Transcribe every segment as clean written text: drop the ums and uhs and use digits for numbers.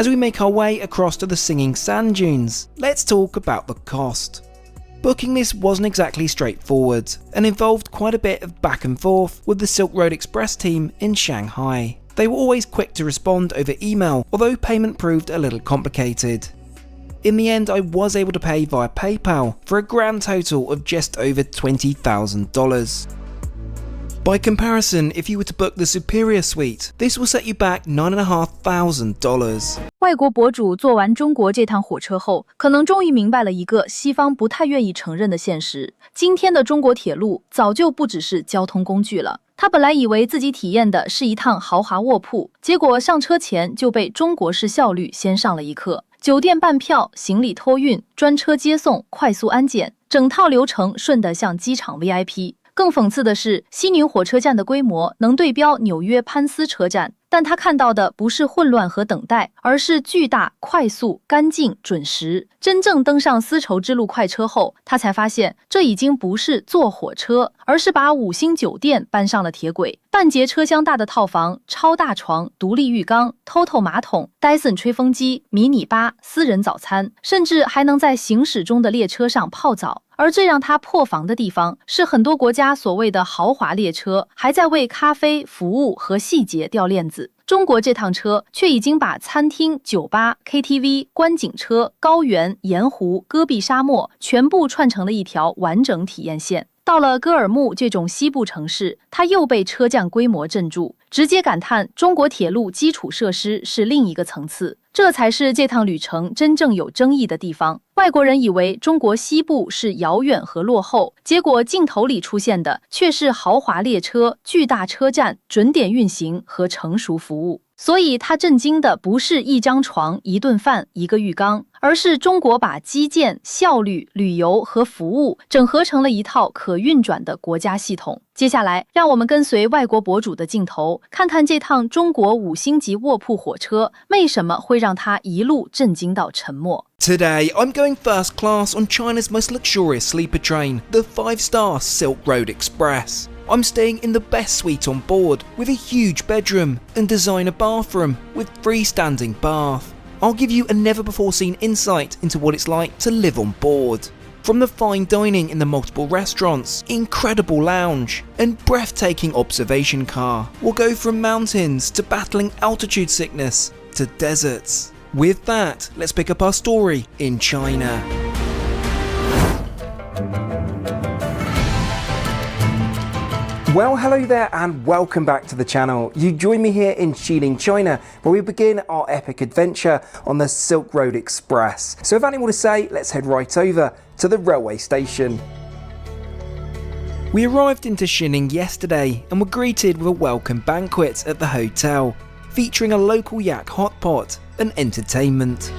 As we make our way across to the singing sand dunes, let's talk about the cost. Booking this wasn't exactly straightforward, and involved quite a bit of back and forth with the Silk Road Express team in Shanghai. They were always quick to respond over email, although payment proved a little complicated. In the end, I was able to pay via PayPal for a grand total of just over $20,000. By comparison, if you were to book the Superior Suite, this will set you back $9,500. 外国博主坐完中国这趟火车后，可能终于明白了一个西方不太愿意承认的现实：今天的中国铁路早就不只是交通工具了。他本来以为自己体验的是一趟豪华卧铺，结果上车前就被中国式效率先上了一课。酒店办票、行李托运、专车接送、快速安检，整套流程顺得像机场 VIP。更讽刺的是，西宁火车站的规模能对标纽约潘斯车站，但他看到的不是混乱和等待，而是巨大、快速、干净、准时。真正登上丝绸之路快车后，他才发现这已经不是坐火车，而是把5星酒店搬上了铁轨。半截车厢大的套房、超大床、独立浴缸、TOTO 马桶、Dyson 吹风机、迷你吧、私人早餐，甚至还能在行驶中的列车上泡澡。而最让他破防的地方是，很多国家所谓的豪华列车还在为咖啡、服务和细节掉链子。中国这趟车却已经把餐厅、酒吧、KTV、观景车、高原、盐湖、戈壁沙漠全部串成了一条完整体验线。到了戈尔木这种西部城市，他又被车站规模镇住，直接感叹中国铁路基础设施是另一个层次。这才是这趟旅程真正有争议的地方。外国人以为中国西部是遥远和落后，结果镜头里出现的却是豪华列车、巨大车站、准点运行和成熟服务。所以他震惊的不是一张床、一顿饭、一个浴缸，而是中国把基建、效率、旅游和服务整合成了一套可运转的国家系统。接下来，让我们跟随外国博主的镜头，看看这趟中国5星级卧铺火车为什么会让他一路震惊到沉默。Today, I'm going first class on China's most luxurious sleeper train, the 5-star Silk Road Express. I'm staying in the best suite on board, with a huge bedroom and designer bathroom with freestanding bath. I'll give you a never-before-seen insight into what it's like to live on board. From the fine dining in the multiple restaurants, incredible lounge, and breathtaking observation car, we'll go from mountains to battling altitude sickness to deserts. With that, let's pick up our story in China. Well, hello there and welcome back to the channel. You join me here in Xining, China, where we begin our epic adventure on the Silk Road Express. So without any more to say, let's head right over to the railway station. We arrived into Xining yesterday and were greeted with a welcome banquet at the hotel, featuring a local yak hot pot and entertainment.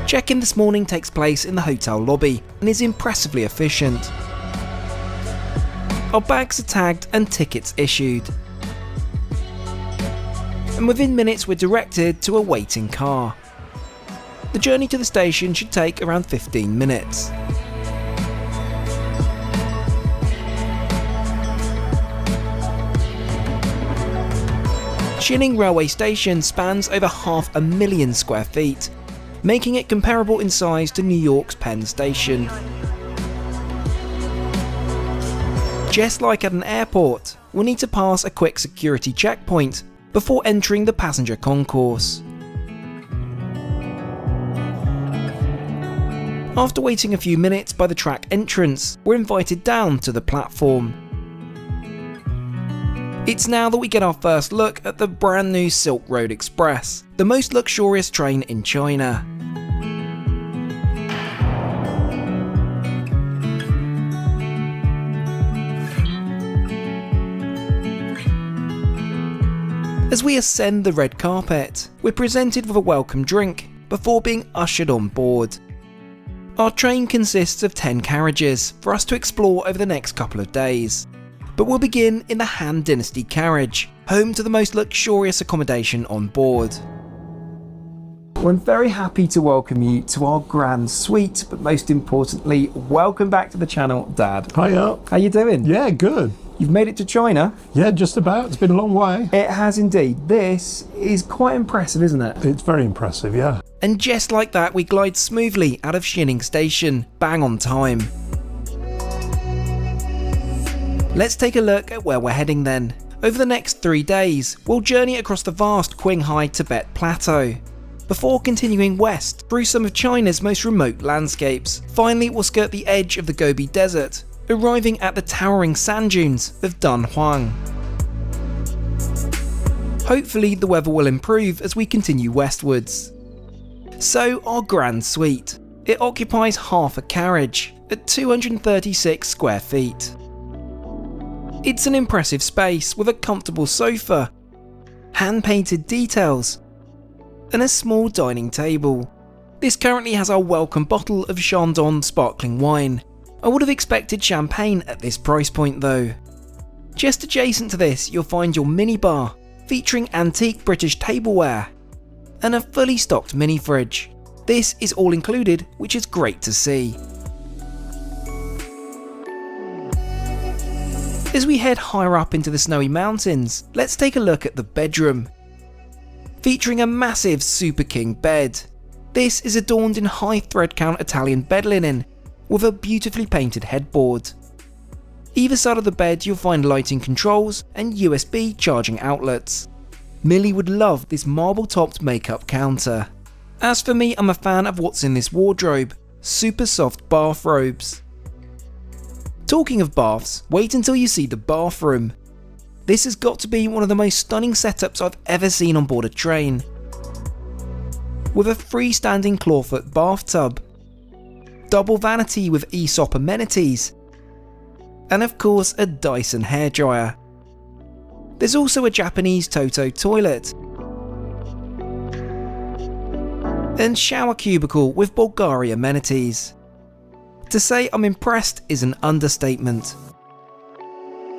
Check-in this morning takes place in the hotel lobby and is impressively efficient. Our bags are tagged and tickets issued. And within minutes we're directed to a waiting car. The journey to the station should take around 15 minutes. Xining railway station spans over 500,000 square feet, making it comparable in size to New York's Penn Station. Just like at an airport, we'll need to pass a quick security checkpoint before entering the passenger concourse. After waiting a few minutes by the track entrance, we're invited down to the platform. It's now that we get our first look at the brand new Silk Road Express, the most luxurious train in China. As we ascend the red carpet, we're presented with a welcome drink before being ushered on board. Our train consists of 10 carriages for us to explore over the next couple of days, but we'll begin in the Han Dynasty carriage, home to the most luxurious accommodation on board. Well, I'm very happy to welcome you to our grand suite, but most importantly, welcome back to the channel, Dad. Hiya. How you doing? Yeah, good. You've made it to China? Yeah, just about. It's been a long way. It has indeed. This is quite impressive, isn't it? It's very impressive, yeah. And just like that, we glide smoothly out of Xining Station, bang on time. Let's take a look at where we're heading then. Over the next 3 days, we'll journey across the vast Qinghai Tibet Plateau, before continuing west through some of China's most remote landscapes. Finally, we'll skirt the edge of the Gobi Desert, arriving at the towering sand dunes of Dunhuang. Hopefully the weather will improve as we continue westwards. So our grand suite. It occupies half a carriage at 236 square feet. It's an impressive space with a comfortable sofa, hand-painted details, and a small dining table. This currently has our welcome bottle of Shandong sparkling wine. I would have expected champagne at this price point though. Just adjacent to this you'll find your mini bar, featuring antique British tableware, and a fully stocked mini fridge. This is all included, which is great to see. As we head higher up into the snowy mountains, let's take a look at the bedroom. Featuring a massive Super King bed. This is adorned in high thread count Italian bed linen, with a beautifully painted headboard. Either side of the bed you'll find lighting controls and USB charging outlets. Millie would love this marble topped makeup counter. As for me, I'm a fan of what's in this wardrobe, super soft bathrobes. Talking of baths, wait until you see the bathroom. This has got to be one of the most stunning setups I've ever seen on board a train. With a freestanding clawfoot bathtub, double vanity with Aesop amenities, and of course a Dyson hairdryer. There's also a Japanese Toto toilet, and shower cubicle with Bulgari amenities. To say I'm impressed is an understatement.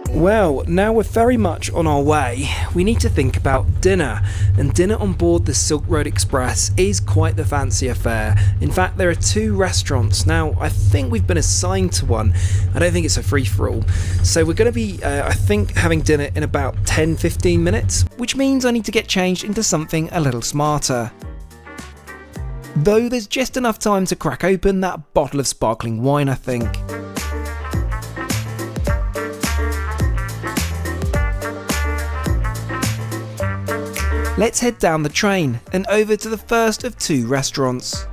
Well, now we're very much on our way. We need to think about dinner, and dinner on board the Silk Road Express is quite the fancy affair. In fact, there are 2 restaurants. Now, I think we've been assigned to one. I don't think it's a free-for-all. So we're going to be, I think, having dinner in about 10-15 minutes, which means I need to get changed into something a little smarter. Though there's just enough time to crack open that bottle of sparkling wine, I think. Let's head down the train and over to the first of 2 restaurants.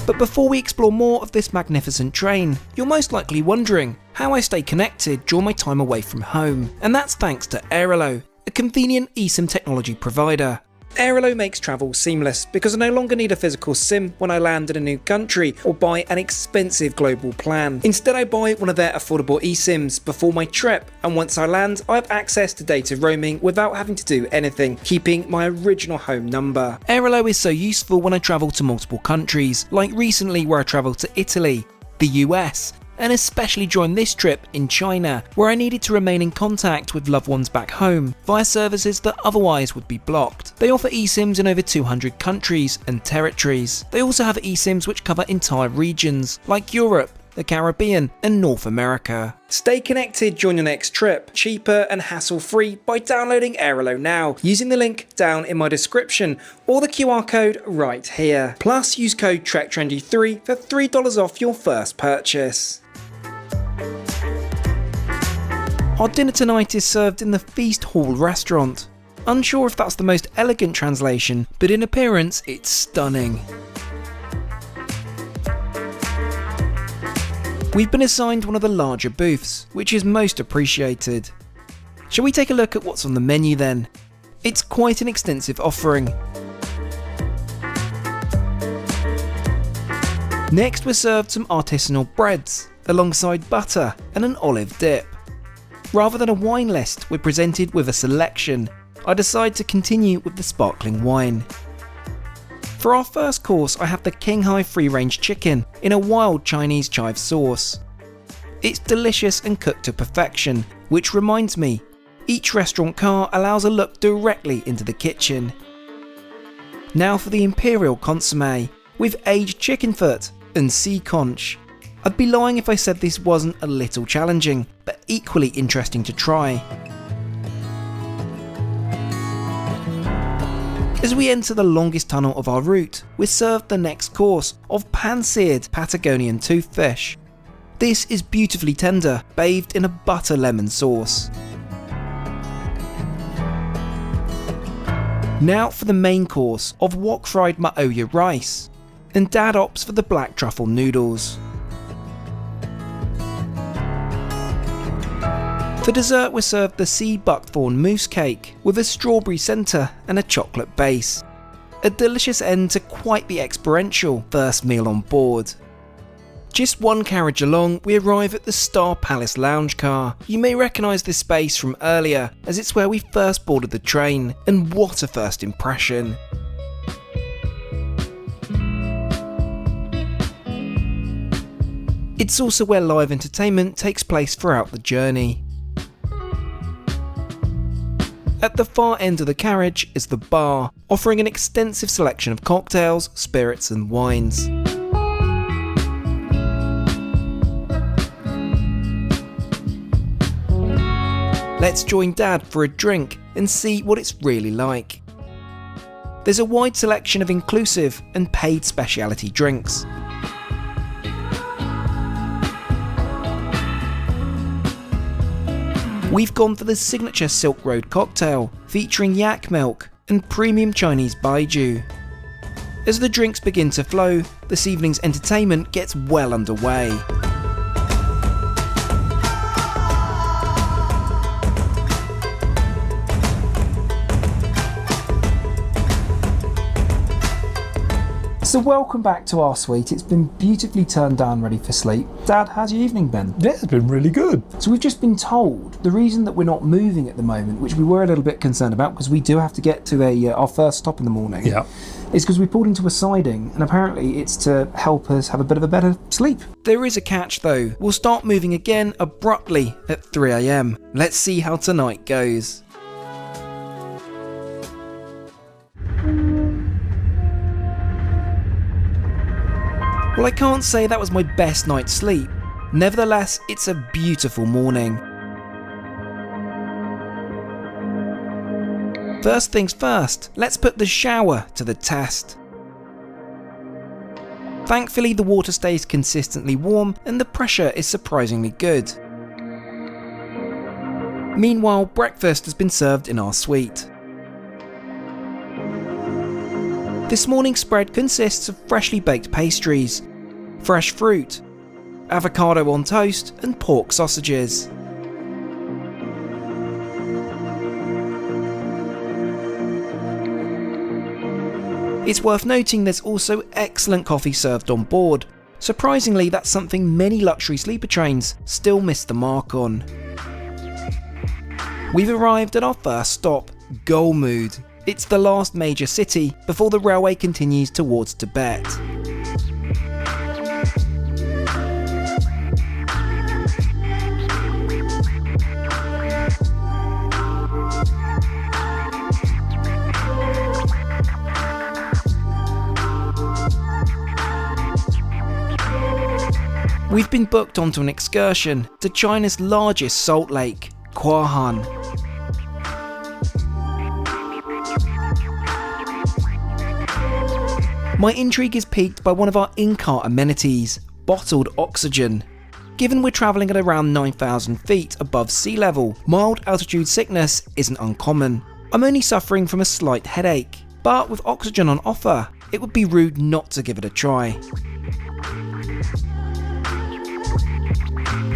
But before we explore more of this magnificent train, you're most likely wondering how I stay connected during my time away from home, and that's thanks to Airalo, a convenient eSIM technology provider. Airalo makes travel seamless because I no longer need a physical SIM when I land in a new country or buy an expensive global plan. Instead, I buy one of their affordable eSIMs before my trip, and once I land, I have access to data roaming without having to do anything, keeping my original home number. Airalo is so useful when I travel to multiple countries, like recently where I travelled to Italy, the US, and especially during this trip in China, where I needed to remain in contact with loved ones back home via services that otherwise would be blocked. They offer eSIMs in over 200 countries and territories. They also have eSIMs which cover entire regions, like Europe, the Caribbean, and North America. Stay connected during your next trip, cheaper and hassle-free by downloading Airalo now, using the link down in my description or the QR code right here. Plus, use code TrekTrendy3 for $3 off your first purchase. Our dinner tonight is served in the Feast Hall restaurant. Unsure if that's the most elegant translation, but in appearance it's stunning. We've been assigned one of the larger booths, which is most appreciated. Shall we take a look at what's on the menu then? It's quite an extensive offering. Next we're served some artisanal breads, alongside butter and an olive dip. Rather than a wine list, we're presented with a selection. I decide to continue with the sparkling wine. For our first course, I have the Qinghai free-range chicken in a wild Chinese chive sauce. It's delicious and cooked to perfection, which reminds me, each restaurant car allows a look directly into the kitchen. Now for the imperial consommé, with aged chicken foot and sea conch. I'd be lying if I said this wasn't a little challenging, but equally interesting to try. As we enter the longest tunnel of our route, we're served the next course of pan-seared Patagonian toothfish. This is beautifully tender, bathed in a butter lemon sauce. Now for the main course of wok-fried maoya rice, and Dad opts for the black truffle noodles. For dessert we're served the sea buckthorn mousse cake with a strawberry centre and a chocolate base. A delicious end to quite the experiential first meal on board. Just one carriage along, we arrive at the Star Palace lounge car. You may recognise this space from earlier, as it's where we first boarded the train, and what a first impression. It's also where live entertainment takes place throughout the journey. At the far end of the carriage is the bar, offering an extensive selection of cocktails, spirits and wines. Let's join Dad for a drink and see what it's really like. There's a wide selection of inclusive and paid specialty drinks. We've gone for the signature Silk Road cocktail, featuring yak milk and premium Chinese baijiu. As the drinks begin to flow, this evening's entertainment gets well underway. So welcome back to our suite. It's been beautifully turned down, ready for sleep. Dad, how's your evening been? Yeah, it's been really good. So we've just been told the reason that we're not moving at the moment, which we were a little bit concerned about because we do have to get to our first stop in the morning, Yeah. is because we pulled into a siding and apparently it's to help us have a bit of a better sleep. There is a catch though. We'll start moving again abruptly at 3 AM. Let's see how tonight goes. Well, I can't say that was my best night's sleep. Nevertheless, it's a beautiful morning. First things first, let's put the shower to the test. Thankfully, the water stays consistently warm and the pressure is surprisingly good. Meanwhile, breakfast has been served in our suite. This morning's spread consists of freshly baked pastries, fresh fruit, avocado on toast and pork sausages. It's worth noting there's also excellent coffee served on board. Surprisingly, that's something many luxury sleeper trains still miss the mark on. We've arrived at our first stop, Golmud. It's the last major city before the railway continues towards Tibet. We've been booked onto an excursion to China's largest salt lake, Quahan. My intrigue is piqued by one of our in-car amenities, bottled oxygen. Given we're travelling at around 9,000 feet above sea level, mild altitude sickness isn't uncommon. I'm only suffering from a slight headache, but with oxygen on offer, it would be rude not to give it a try.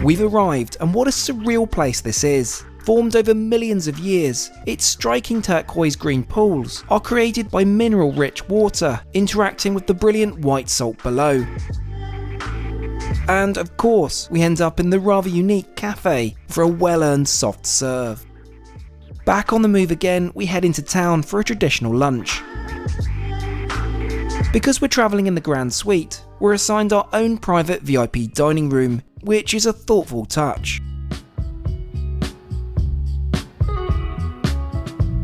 We've arrived, and what a surreal place this is. Formed over millions of years, its striking turquoise green pools are created by mineral-rich water interacting with the brilliant white salt below. And of course, we end up in the rather unique cafe for a well-earned soft serve. Back on the move again, we head into town for a traditional lunch. Because we're travelling in the Grand Suite, we're assigned our own private VIP dining room, which is a thoughtful touch.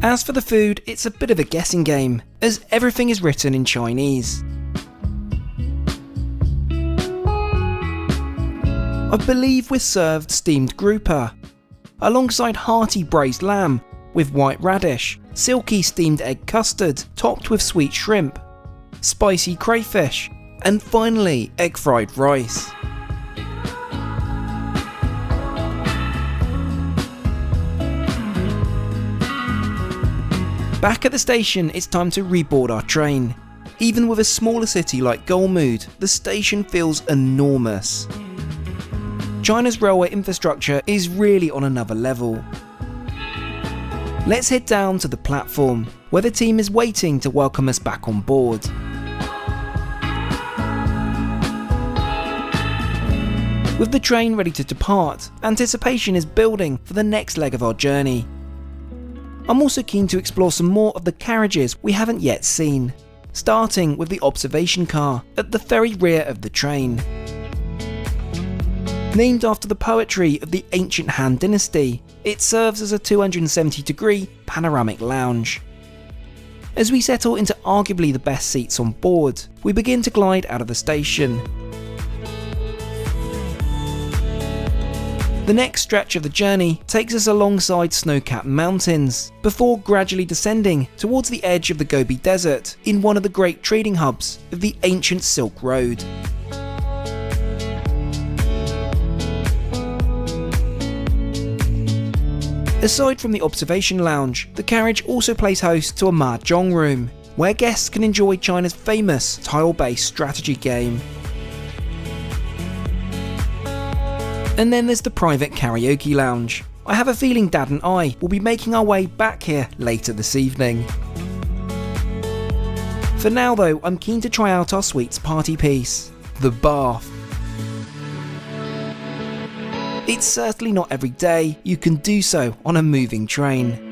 As for the food, it's a bit of a guessing game, as everything is written in Chinese. I believe we're served steamed grouper, alongside hearty braised lamb with white radish, silky steamed egg custard topped with sweet shrimp, spicy crayfish, and finally egg fried rice. Back at the station, it's time to reboard our train. Even with a smaller city like Golmud, the station feels enormous. China's railway infrastructure is really on another level. Let's head down to the platform, where the team is waiting to welcome us back on board. With the train ready to depart, anticipation is building for the next leg of our journey. I'm also keen to explore some more of the carriages we haven't yet seen, starting with the observation car at the very rear of the train. Named after the poetry of the ancient Han Dynasty, it serves as a 270-degree panoramic lounge. As we settle into arguably the best seats on board, we begin to glide out of the station. The next stretch of the journey takes us alongside snow-capped mountains, before gradually descending towards the edge of the Gobi Desert in one of the great trading hubs of the ancient Silk Road. Aside from the observation lounge, the carriage also plays host to a mahjong room, where guests can enjoy China's famous tile-based strategy game. And then there's the private karaoke lounge. I have a feeling Dad and I will be making our way back here later this evening. For now though, I'm keen to try out our suite's party piece, the bath. It's certainly not every day you can do so on a moving train.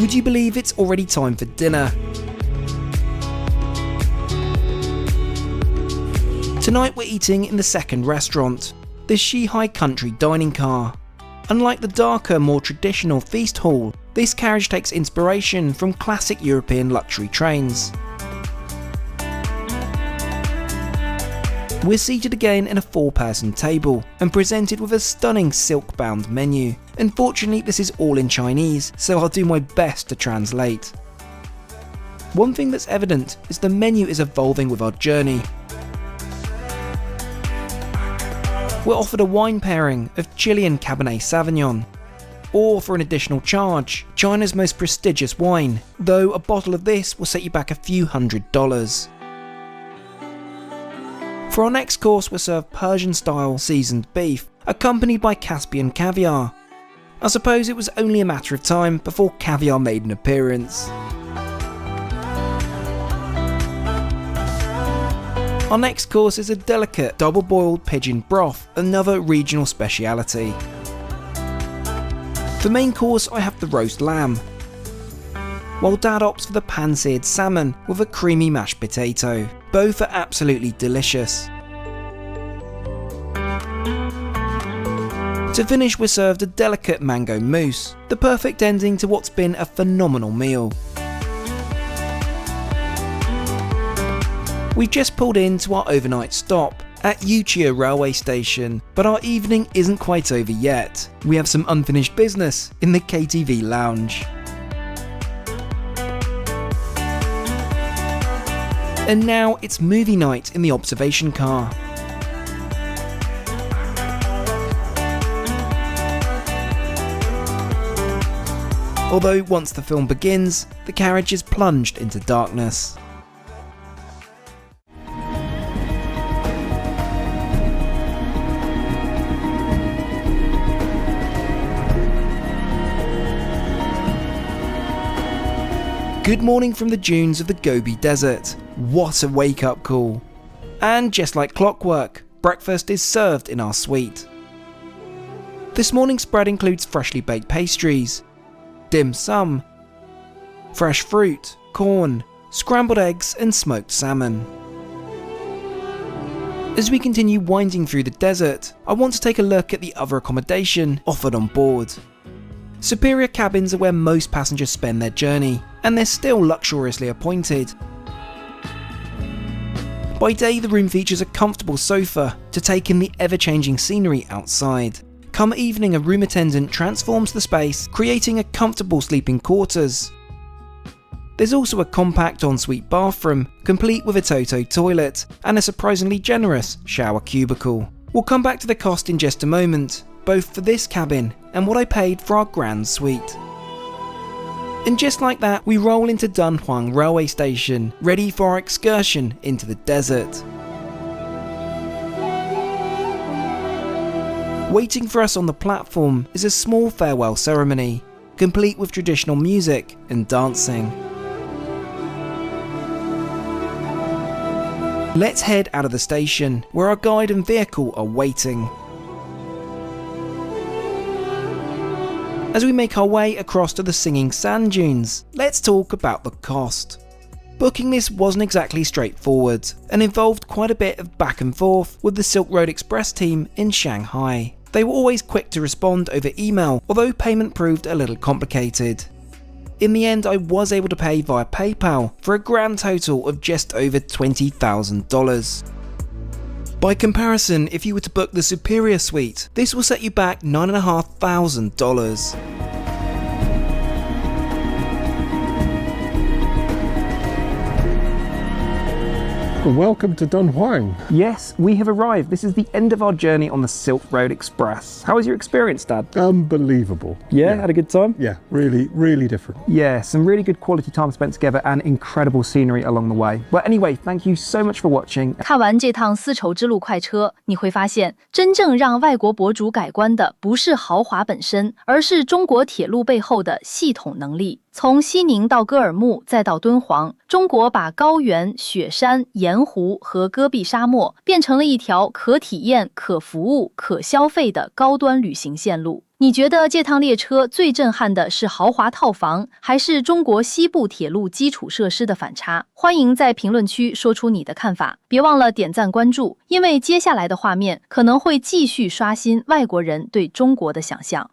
Would you believe it's already time for dinner? Tonight we're eating in the second restaurant, the Shihai Country Dining Car. Unlike the darker, more traditional feast hall, this carriage takes inspiration from classic European luxury trains. We're seated again in a 4-person table and presented with a stunning silk-bound menu. Unfortunately, this is all in Chinese, so I'll do my best to translate. One thing that's evident is the menu is evolving with our journey. We're offered a wine pairing of Chilean Cabernet Sauvignon, or for an additional charge, China's most prestigious wine, though a bottle of this will set you back a few $100s. For our next course, we're served Persian-style seasoned beef, accompanied by Caspian caviar. I suppose it was only a matter of time before caviar made an appearance. Our next course is a delicate double-boiled pigeon broth, another regional speciality. For main course, I have the roast lamb, while Dad opts for the pan-seared salmon with a creamy mashed potato. Both are absolutely delicious. To finish, we're served a delicate mango mousse, the perfect ending to what's been a phenomenal meal. We've just pulled into our overnight stop at Yuchia railway station, but our evening isn't quite over yet. We have some unfinished business in the KTV lounge. And now it's movie night in the observation car. Although once the film begins, the carriage is plunged into darkness. Good morning from the dunes of the Gobi Desert. What a wake-up call. And just like clockwork, breakfast is served in our suite. This morning's spread includes freshly baked pastries, dim sum, fresh fruit, corn, scrambled eggs and smoked salmon. As we continue winding through the desert, I want to take a look at the other accommodation offered on board. Superior cabins are where most passengers spend their journey, and they're still luxuriously appointed. By day, the room features a comfortable sofa to take in the ever-changing scenery outside. Come evening, a room attendant transforms the space, creating a comfortable sleeping quarters. There's also a compact ensuite bathroom, complete with a Toto toilet, and a surprisingly generous shower cubicle. We'll come back to the cost in just a moment, both for this cabin and what I paid for our grand suite. And just like that, we roll into Dunhuang railway station, ready for our excursion into the desert. Waiting for us on the platform is a small farewell ceremony, complete with traditional music and dancing. Let's head out of the station, where our guide and vehicle are waiting. As we make our way across to the singing sand dunes, let's talk about the cost. Booking this wasn't exactly straightforward, and involved quite a bit of back and forth with the Silk Road Express team in Shanghai. They were always quick to respond over email, although payment proved a little complicated. In the end, I was able to pay via PayPal for a grand total of just over $20,000. By comparison, if you were to book the Superior Suite, this will set you back $9,500. Welcome to Dunhuang. Yes, we have arrived. This is the end of our journey on the Silk Road Express. How was your experience, Dad? Unbelievable. Yeah, had a good time? Yeah, really, really different. Yeah, some really good quality time spent together and incredible scenery along the way. But anyway, thank you so much for watching. 看完这趟丝绸之路快车，你会发现，真正让外国博主改观的不是豪华本身，而是中国铁路背后的系统能力。从西宁到格尔木，再到敦煌，中国把高原、雪山、盐湖和戈壁沙漠变成了一条可体验、可服务、可消费的高端旅行线路。你觉得这趟列车最震撼的是豪华套房，还是中国西部铁路基础设施的反差？欢迎在评论区说出你的看法，别忘了点赞关注，因为接下来的画面可能会继续刷新外国人对中国的想象。